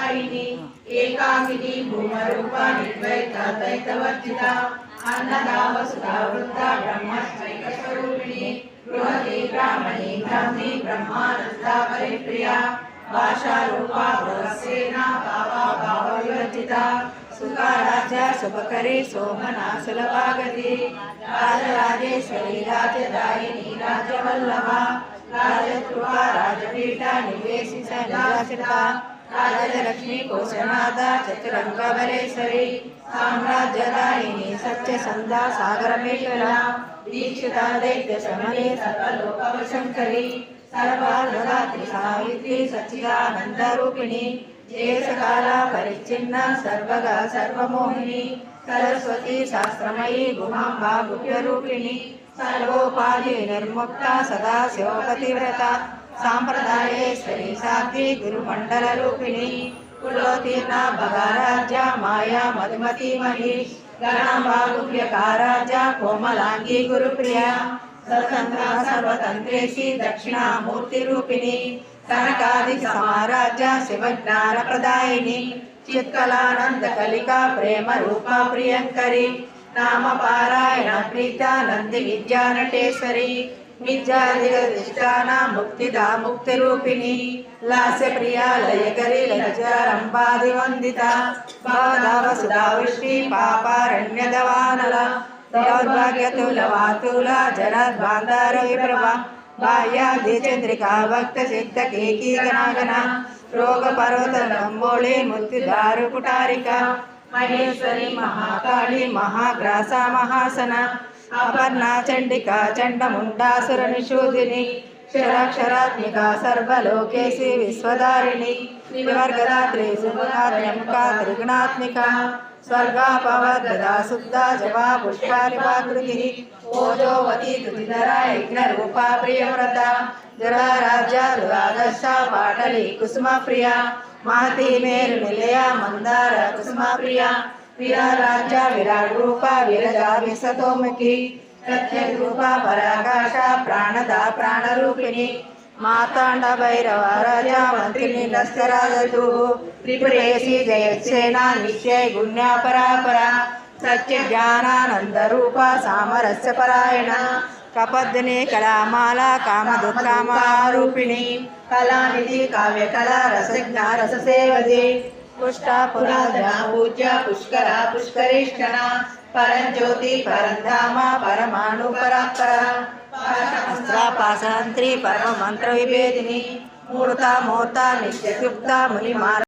प्रदायिनी एकाकिनी भूमरूपा निर्वैताद्वैतवर्जिता अन्नदा वसुधा वृद्धा ब्रह्मस्वैकस्वरूपिणी बृहती ब्राह्मणी ब्राह्मी ब्रह्मानन्दा परिप्रिया भाषारूपा बृहस्सेना भावा भावविवर्जिता सुखाराध्या शुभकरी सोमना सुलभागति राजराजेश्वरी राजदायिनी राजवल्लभा राजकृपा राजपीठा निवेशित निवासिता राजलक्ष्मी कोशनादा चतुरंगबलेश्वरी साम्राज्यदायिनी सत्यसंधा सागरमेश्वरा दीक्षिता दैत्य शमने सर्वलोकवशंकरी सर्वार्धदात्री सावित्री सच्चिदानंदरूपिणी देशकाला परिच्छिन्ना सर्वगा सर्वमोहिनी सरस्वती शास्त्रमयी गुहांबा गुह्यरूपिणी सर्वोपाधि निर्मुक्ता सदा शिवपतिव्रता सांप्रदायेश्वरी साध्वी गुरुमंडलरूपिणी कुलोतीर्णा भगाराज्या माया मधुमतीमही गणांबा गुह्यकाराज्या कोमलांगी गुरुप्रिया सतंत्रा सर्वतंत्रेशी दक्षिणामूर्तिरूपिणी कनकादिक समाराज्या शिवज्ञानप्रदायिनी चित्कलानंद कलिका प्रेम रूपा प्रियंकरी नाम पारायण प्रीता नंदी विद्या नटेश्वरी विद्याधिष्ठाना मुक्तिदा मुक्तिरूपिणी लास्य प्रिया लयकरी लज्जारंभादिवंदिता भवदावसुधा वृष्टि पापारण्यदवानला दौर्भाग्यतुलवातुला जलद्वान्दारविप्रभा बाह्यादिचंद्रिका भक्तचित्तकेकी गणागणा रोगपर्वतलंबोळी मुक्तिदारुकुटारिका महेश्वरी महाकाली महाग्रासा महासना अपर्णा चंडिका चंडमुंडासुरनिषूदिनी क्षराक्षरात्मिका सर्वलोकेशी विश्वधारिणी विवर्गदात्री सुमुखात्म्यमुखा त्रिगुणात्मिका स्वर्गापवद्गदा शुद्धा जवा पुष्पालिपाकृतिः ओजोवती तुतिधरा यज्ञरूपा प्रियव्रता जराराज्या दुरादर्शा पाटली कुसुमप्रिया महती मेरुनिलया मंदार कुसुमप्रिया वीराराज्या विराटरूपा विरजा विसतोमुखी प्रत्यग्रूपा पराकाशा प्राणदा प्राणरूपिणी मातांड भैरव राजा मंत्रिणी लस्करादतु त्रिपुरेशी जयसेना निश्चय गुण्या परापरा सत्य ज्ञानानंद रूपा सामरस्य परायणा कपद्दिनी कलामाला कामदुःखामारूपिणी कलानिधि काव्यकला रसज्ञा रससेवदी पुष्टा पुराधा पूज्या पुष्करा पुष्करेष्ठना परंज्योति परंधामा परमाणु परात्परा पाशास्त्री परम मंत्र विभेदिनी मूर्ता मोर्ता नित्ययुक्ता मुनिमार